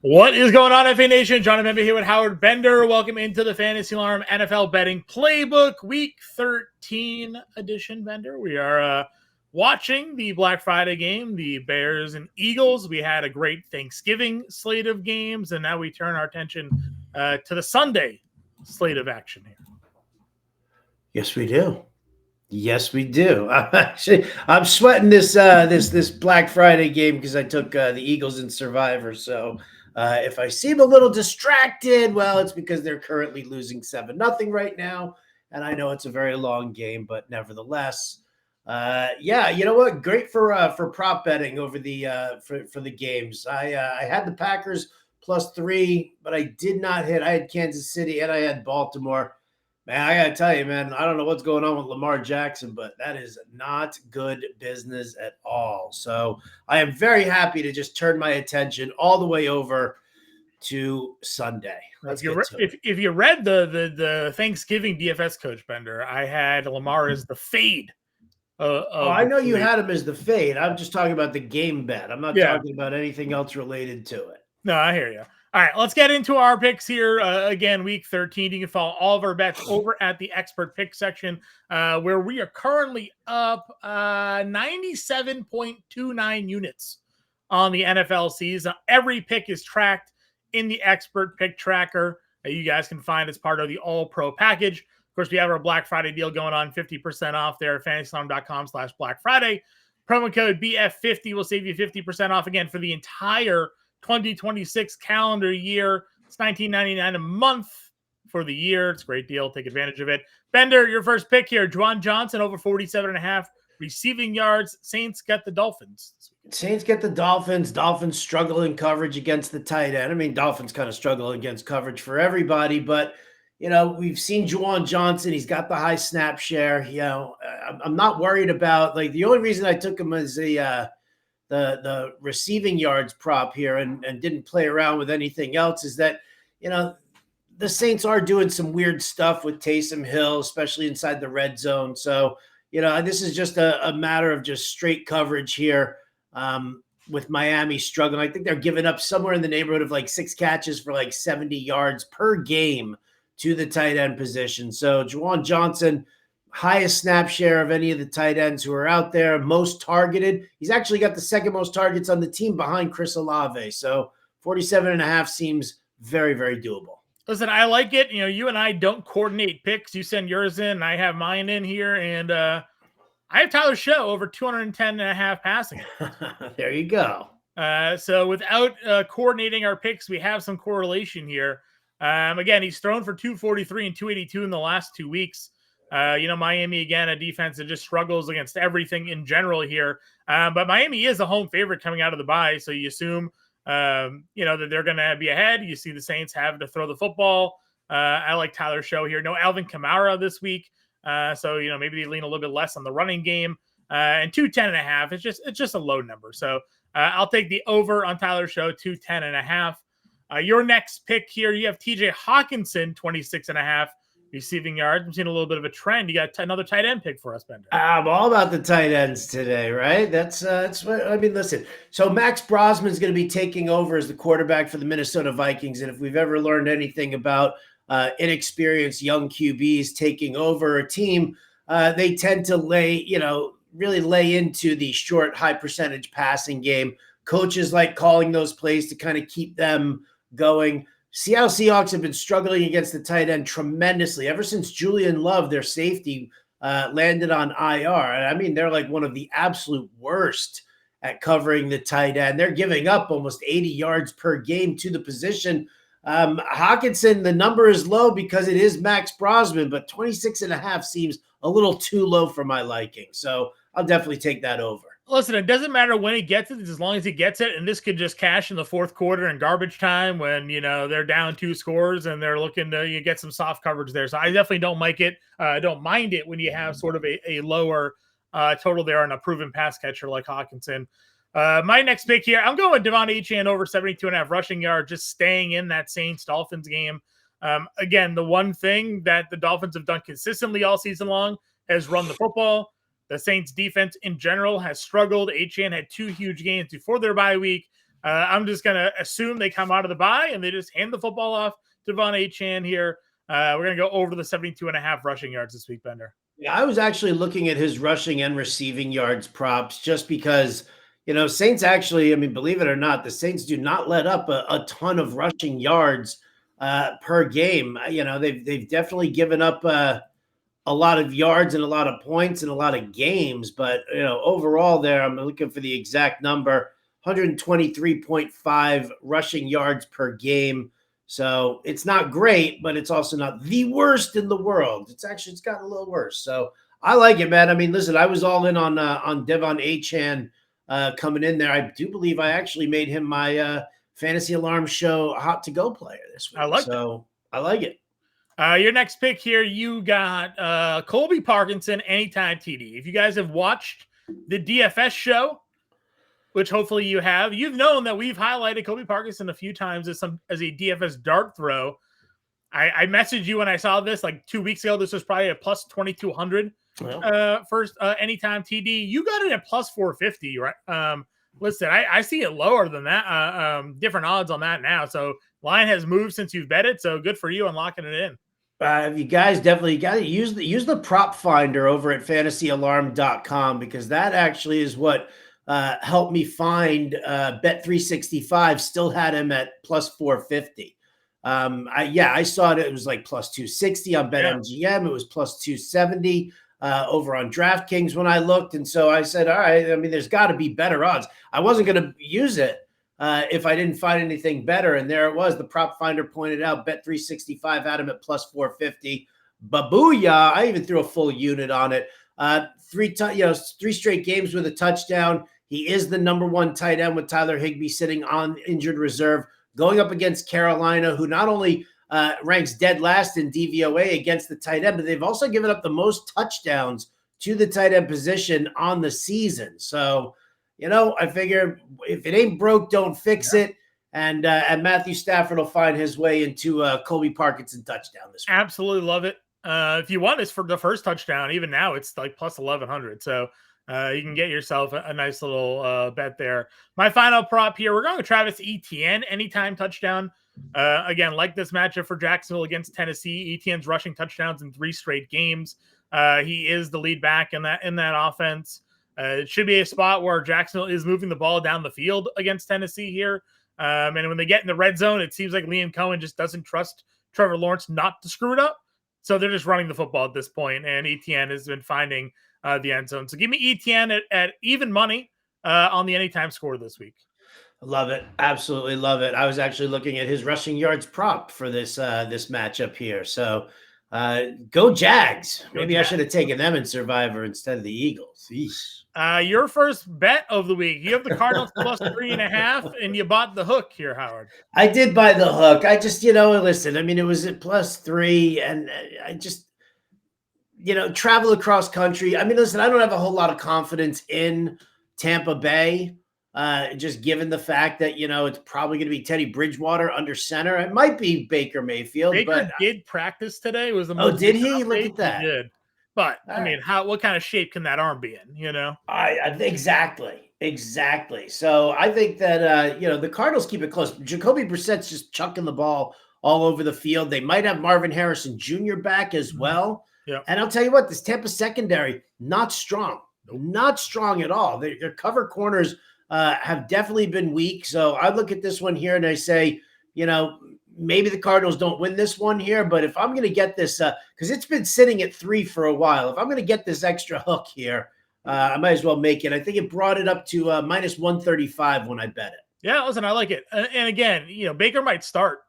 What is going on, FA Nation? John Impemba here with Howard Bender. Welcome into the Fantasy Alarm NFL Betting Playbook Week 13 edition, Bender. We are watching the Black Friday game, the Bears and Eagles. We had a great Thanksgiving slate of games, and now we turn our attention to the Sunday slate of action here. Yes, we do. Yes, we do. I'm sweating this this Black Friday game because I took the Eagles in Survivor. So if I seem a little distracted, well, it's because they're currently losing 7-0 right now, and I know it's a very long game, but nevertheless, yeah, you know what? Great for prop betting over the for the games. I had the Packers +3, but I did not hit. I had Kansas City and I had Baltimore. Man, I got to tell you, man, I don't know what's going on with Lamar Jackson, but that is not good business at all. So I am very happy to just turn my attention all the way over to Sunday. If you read the Thanksgiving DFS coach, Bender, I had Lamar as the fade. I know you had him as the fade. I'm just talking about the game bet. I'm not talking about anything else related to it. No, I hear you. All right, let's get into our picks here. Again, week 13. You can follow all of our bets over at the expert pick section, where we are currently up 97.29 units on the NFL season. Every pick is tracked in the expert pick tracker that you guys can find as part of the All Pro package. Of course, we have our Black Friday deal going on, 50% off there at fantasyalarm.com/Black Friday. Promo code BF50 will save you 50% off again for the entire 2026 calendar year. It's $19.99 a month for the year. It's a great deal. Take advantage of it. Bender, your first pick here. Juwan Johnson over 47.5 receiving yards. Saints get the Dolphins. Saints get the Dolphins. Dolphins struggle in coverage against the tight end. I mean, Dolphins kind of struggle against coverage for everybody, but you know, we've seen Juwan Johnson. He's got the high snap share. You know, I'm not worried about, like, the only reason I took him as the receiving yards prop here and didn't play around with anything else is that, you know, the Saints are doing some weird stuff with Taysom Hill, especially inside the red zone. So, you know, this is just a matter of just straight coverage here with Miami struggling. I think they're giving up somewhere in the neighborhood of like 6 catches for like 70 yards per game to the tight end position. So Juwan Johnson, highest snap share of any of the tight ends who are out there, most targeted. He's actually got the second most targets on the team behind Chris Olave. So 47.5 seems very, very doable. Listen, I like it. You know, you and I don't coordinate picks. You send yours in, I have mine in here, and I have Tyler Show over 210.5 passing. There you go. So without coordinating our picks, we have some correlation here. Again, he's thrown for 243 and 282 in the last 2 weeks. You know, Miami, again, a defense that just struggles against everything in general here. But Miami is a home favorite coming out of the bye. So you assume, you know, that they're going to be ahead. You see the Saints have to throw the football. I like Tyler Show here. No Alvin Kamara this week. So, you know, maybe they lean a little bit less on the running game. And 210.5, it's just a low number. So I'll take the over on Tyler Show, 210.5. Your next pick here, you have TJ Hawkinson, 26.5 receiving yards. I'm seeing a little bit of a trend. You got another tight end pick for us, Bender. I'm all about the tight ends today, right? That's what I mean. Listen, so Max Brosman is going to be taking over as the quarterback for the Minnesota Vikings, and if we've ever learned anything about inexperienced young QBs taking over a team, they tend to really lay into the short, high percentage passing game. Coaches like calling those plays to kind of keep them going. Seattle Seahawks have been struggling against the tight end tremendously ever since Julian Love, their safety, landed on IR. I mean, they're like one of the absolute worst at covering the tight end. They're giving up almost 80 yards per game to the position. Hawkinson, the number is low because it is Max Brosman, but 26.5 seems a little too low for my liking. So I'll definitely take that over. Listen, it doesn't matter when he gets it, as long as he gets it. And this could just cash in the fourth quarter in garbage time when, you know, they're down 2 scores and they're looking to get some soft coverage there. So I definitely don't don't mind it when you have sort of a lower total there on a proven pass catcher like Hawkinson. My next pick here, I'm going with Devon Achane over 72.5 rushing yards, just staying in that Saints-Dolphins game. Again, the one thing that the Dolphins have done consistently all season long has run the football. The Saints defense in general has struggled. Achane had 2 huge games before their bye week. I'm just going to assume they come out of the bye and they just hand the football off to Devon Achane here. We're going to go over the 72.5 rushing yards this week, Bender. Yeah, I was actually looking at his rushing and receiving yards props just because, Saints actually, I mean, believe it or not, the Saints do not let up a ton of rushing yards per game. They've definitely given up a lot of yards and a lot of points and a lot of games, but overall there, I'm looking for the exact number, 123.5 rushing yards per game. So it's not great, but it's also not the worst in the world. It's gotten a little worse. So I like it, man. I mean, listen, I was all in on Devon Achane coming in there. I do believe I actually made him my Fantasy Alarm Show hot to go player this week. I like it. Your next pick here, you got Colby Parkinson, anytime TD. If you guys have watched the DFS show, which hopefully you have, you've known that we've highlighted Colby Parkinson a few times as a DFS dart throw. I messaged you when I saw this like 2 weeks ago. This was probably a plus 2,200 first anytime TD. You got it at plus 450, right? Listen, I see it lower than that. Different odds on that now. So line has moved since you've bet it. So good for you on locking it in. You guys definitely got to use the prop finder over at fantasyalarm.com, because that actually is what helped me find Bet365 still had him at plus 450. I saw it. It was like plus 260 on BetMGM. It was plus 270 over on DraftKings when I looked. And so I said, all right, I mean, there's got to be better odds. I wasn't going to use it if I didn't find anything better. And there it was. The prop finder pointed out Bet365 had him at plus 450. Babooyah. I even threw a full unit on it. 3 straight games with a touchdown. He is the number 1 tight end with Tyler Higbee sitting on injured reserve, going up against Carolina, who not only ranks dead last in DVOA against the tight end, but they've also given up the most touchdowns to the tight end position on the season. So, I figure if it ain't broke, don't fix it. And Matthew Stafford will find his way into Colby Parkinson touchdown this week. Absolutely love it. If you want this for the first touchdown, even now it's like plus 1,100. So you can get yourself a nice little bet there. My final prop here, we're going with Travis Etienne, anytime touchdown. Again, like this matchup for Jacksonville against Tennessee, Etienne's rushing touchdowns in 3 straight games. He is the lead back in that offense. It should be a spot where Jacksonville is moving the ball down the field against Tennessee here. And when they get in the red zone, it seems like Liam Cohen just doesn't trust Trevor Lawrence not to screw it up. So they're just running the football at this point, and Etienne has been finding the end zone. So give me Etienne at even money on the anytime score this week. Love it. Absolutely love it. I was actually looking at his rushing yards prop for this matchup here. So go Jags. Maybe I should have taken them in Survivor instead of the Eagles. Your first bet of the week. You have the Cardinals plus 3.5, and you bought the hook here, Howard. I did buy the hook. I just, listen, I mean, it was at plus 3, and I just, travel across country. I mean, listen, I don't have a whole lot of confidence in Tampa Bay, just given the fact that, it's probably going to be Teddy Bridgewater under center. It might be Baker Mayfield. Baker did practice today. Was the most Oh, did he? Look at that. He did. But I mean, what kind of shape can that arm be in? Exactly. So I think that the Cardinals keep it close. Jacoby Brissett's just chucking the ball all over the field. They might have Marvin Harrison Jr. back as well. Yeah. And I'll tell you what, this Tampa secondary, not strong. Not strong at all. Their cover corners have definitely been weak. So I look at this one here and I say, maybe the Cardinals don't win this one here, but if I'm going to get this, because it's been sitting at 3 for a while, if I'm going to get this extra hook here, I might as well make it. I think it brought it up to minus 135 when I bet it. Yeah, listen, I like it. And again, Baker might start,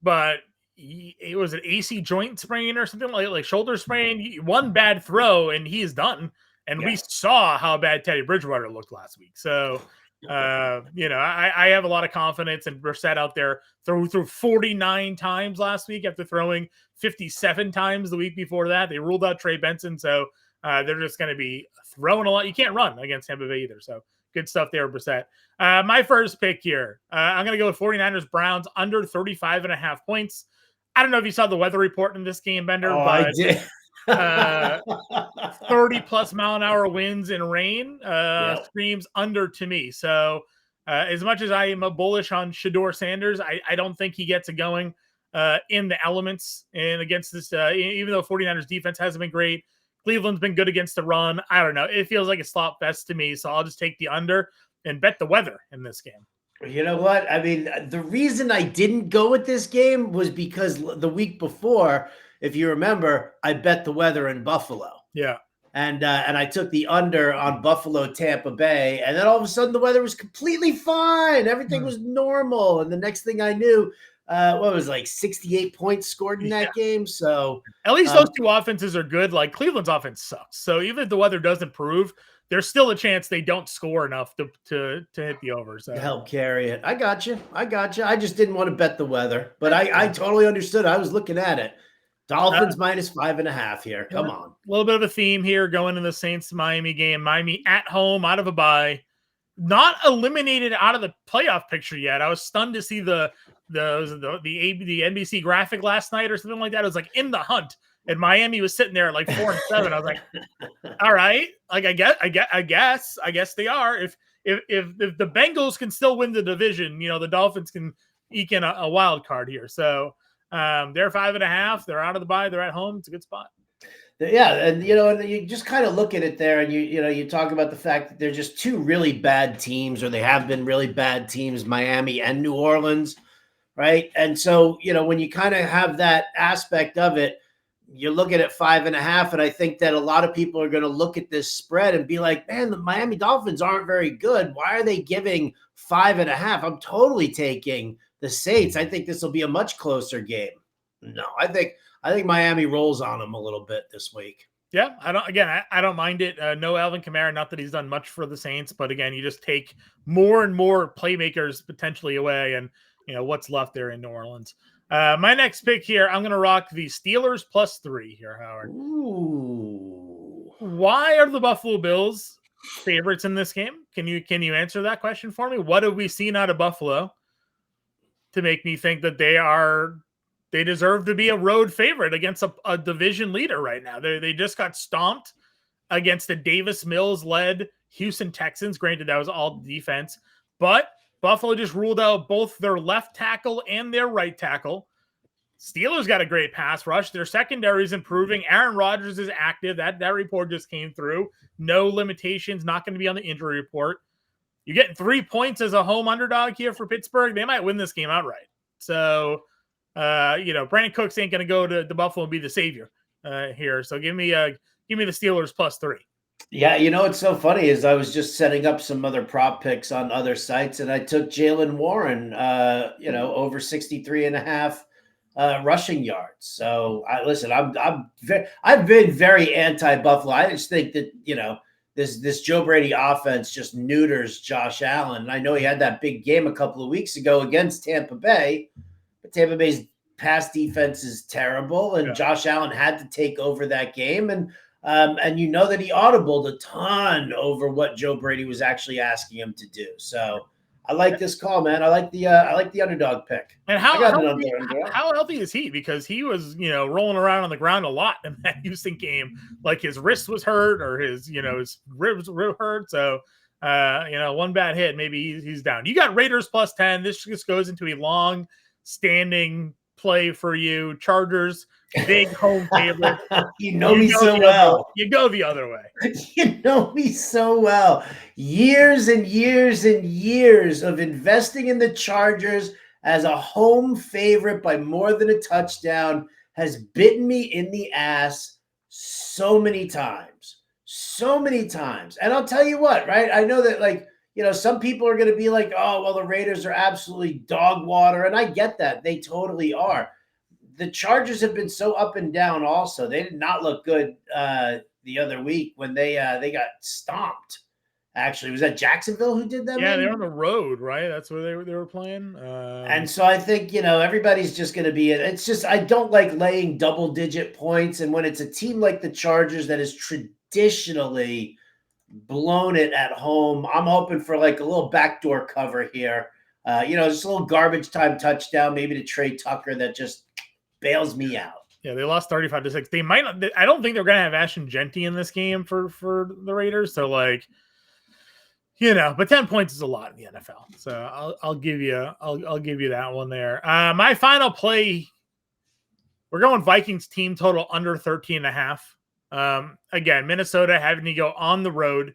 but it was an AC joint sprain or something like shoulder sprain. One bad throw and he is done. And we saw how bad Teddy Bridgewater looked last week. So, I have a lot of confidence in Brissett out there. Threw 49 times last week after throwing 57 times the week before that. They ruled out Trey Benson. So they're just going to be throwing a lot. You can't run against Tampa Bay either. So good stuff there, Brissett. My first pick here, I'm going to go with 49ers Browns under 35.5 points. I don't know if you saw the weather report in this game, Bender. Oh, but I did. 30 plus mile an hour winds and rain screams under to me. So As much as I am a bullish on Shador Sanders, I don't think he gets it going in the elements and against this, even though 49ers defense hasn't been great. Cleveland's been good against the run. I don't know. It feels like a slop fest to me, so I'll just take the under and bet the weather in this game. You know what? I mean, the reason I didn't go with this game was because the week before, if you remember, I bet the weather in Buffalo. Yeah. And I took the under on Buffalo, Tampa Bay, and then all of a sudden the weather was completely fine. Everything was normal, and the next thing I knew, what was like 68 points scored in that game. So at least those two offenses are good. Like Cleveland's offense sucks, so even if the weather does improve, there's still a chance they don't score enough to hit the over. So help carry it. I got you. I just didn't want to bet the weather, but I totally understood. I was looking at it. Dolphins minus 5.5 here. Come on. A little bit of a theme here going in the Saints-Miami game. Miami at home, out of a bye. Not eliminated out of the playoff picture yet. I was stunned to see the NBC graphic last night or something like that. It was like in the hunt. And Miami was sitting there at like 4-7. I was like, all right. Like I guess they are. If the Bengals can still win the division, the Dolphins can eke in a wild card here. So they're 5.5. They're out of the bye. They're at home. It's a good spot. Yeah, and you just kind of look at it there, and you talk about the fact that they're just two really bad teams, or they have been really bad teams, Miami and New Orleans, right? And so when you kind of have that aspect of it, you look at it 5.5, and I think that a lot of people are going to look at this spread and be like, man, the Miami Dolphins aren't very good. Why are they giving 5.5? I'm totally taking the Saints. I think this will be a much closer game. No, I think Miami rolls on them a little bit this week. Yeah, I don't mind it. No Alvin Kamara, not that he's done much for the Saints, but again, you just take more and more playmakers potentially away, and what's left there in New Orleans. My next pick here, I'm going to rock the Steelers +3 here, Howard. Ooh. Why are the Buffalo Bills favorites in this game? Can you answer that question for me? What have we seen out of Buffalo to make me think that they deserve to be a road favorite against a division leader right now? They just got stomped against the Davis Mills-led Houston Texans. Granted, that was all defense, but Buffalo just ruled out both their left tackle and their right tackle. Steelers got a great pass rush. Their secondary is improving. Aaron Rodgers is active. That report just came through. No limitations, not going to be on the injury report. You're getting 3 points as a home underdog here for Pittsburgh. They might win this game outright. So, Brandon Cooks ain't going to go to Buffalo and be the savior here. So give me the Steelers +3. Yeah, it's so funny is I was just setting up some other prop picks on other sites, and I took Jaylen Warren, over 63.5 rushing yards. So I've been very anti-Buffalo. I just think that this Joe Brady offense just neuters Josh Allen. And I know he had that big game a couple of weeks ago against Tampa Bay, but Tampa Bay's pass defense is terrible, and Josh Allen had to take over that game, and that he audibled a ton over what Joe Brady was actually asking him to do. So I like this call, man. I like the underdog pick. And how healthy is he? Because he was, rolling around on the ground a lot in that Houston game. Like his wrist was hurt or his ribs were hurt. So, one bad hit, maybe he's down. You got Raiders +10. This just goes into a long standing play for you. Chargers, big home favorite. You know me so well. You go the other way. You know me so well. Years and years and years of investing in the Chargers as a home favorite by more than a touchdown has bitten me in the ass so many times. So many times. And I'll tell you what, right? I know that some people are going to be like, oh, well, the Raiders are absolutely dog water. And I get that. They totally are. The Chargers have been so up and down also. They did not look good the other week when they got stomped. Actually, was that Jacksonville who did that? Yeah, they're on the road, right? That's where they were playing. And so I think, everybody's just going to be – it's just I don't like laying double-digit points. And when it's a team like the Chargers that has traditionally blown it at home, I'm hoping for like a little backdoor cover here. Just a little garbage time touchdown, maybe to Trey Tucker that just bails me out. Yeah, they lost 35-6. They might not. I don't think they're going to have Ashton Genty in this game for the Raiders. So But 10 points is a lot in the NFL. So I'll give you that one there. My final play, we're going Vikings team total under 13.5. Again, Minnesota having to go on the road.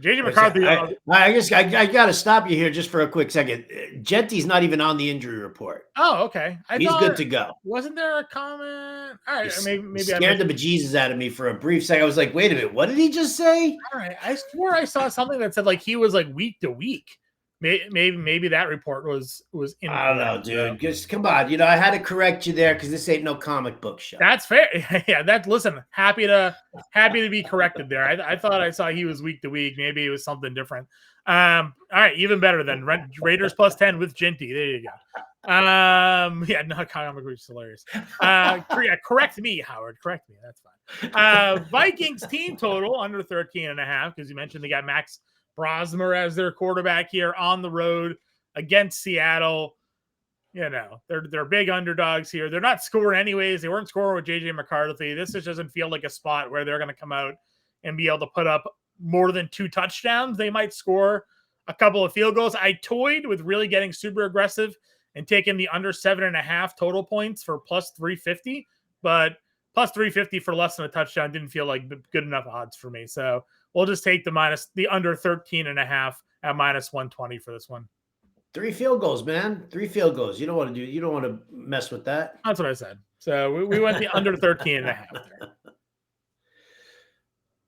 JJ McCarthy. I got to stop you here just for a quick second. Genty's not even on the injury report. Oh, okay. He's good to go. Wasn't there a comment? All right, maybe scared the bejesus out of me for a brief second. I was like, wait a minute, what did he just say? All right, I swore I saw something that said like he was like week to week. Maybe that report was incorrect. I don't know, dude. Just come on. I had to correct you there because this ain't no comic book show. That's fair. Yeah, listen, happy to be corrected there. I thought I saw he was week to week. Maybe it was something different. All right, even better then. Raiders plus 10 with Genty. There you go. Yeah, no comic book is hilarious. Correct me, Howard. Correct me. That's fine. Vikings team total under 13.5 because you mentioned they got Max Brosmer as their quarterback here on the road against Seattle. They're big underdogs here. They're not scoring anyways. They weren't scoring with JJ McCarthy. This just doesn't feel like a spot where they're going to come out and be able to put up more than 2 touchdowns. They might score a couple of field goals. I toyed with really getting super aggressive and taking the under 7.5 total points for plus 350, but plus 350 for less than a touchdown didn't feel like good enough odds for me. So we'll just take the under 13.5 at minus 120 for this one. 3 field goals, man. 3 field goals. You don't want to mess with that. That's what I said. So we went the under 13.5 there.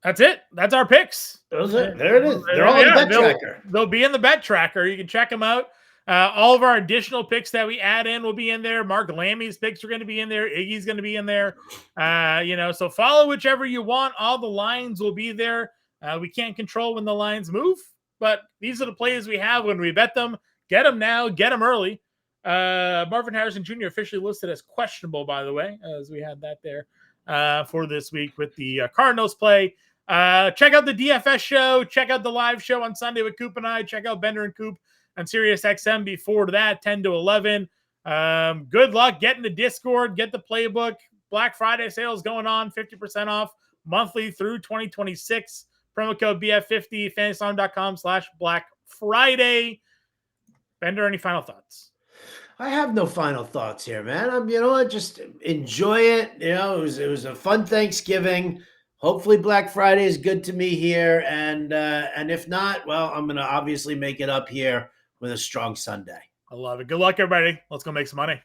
That's it. That's our picks. There it is. They're all in the bet tracker. They'll be in the bet tracker. You can check them out. All of our additional picks that we add in will be in there. Mark Lammy's picks are going to be in there. Iggy's going to be in there. So follow whichever you want. All the lines will be there. We can't control when the lines move, but these are the plays we have when we bet them. Get them now. Get them early. Marvin Harrison Jr. officially listed as questionable, by the way, as we had that there for this week with the Cardinals play. Check out the DFS show. Check out the live show on Sunday with Coop and I. Check out Bender and Coop on Sirius XM before that, 10 to 11. Good luck getting the Discord. Get the playbook. Black Friday sales going on. 50% off monthly through 2026. Promo code BF50. Fantasy.com/Black Friday. Bender, any final thoughts? I have no final thoughts here, man. Just enjoy it. It was a fun Thanksgiving. Hopefully Black Friday is good to me here. And if not, well, I'm going to obviously make it up here with a strong Sunday. I love it. Good luck, everybody. Let's go make some money.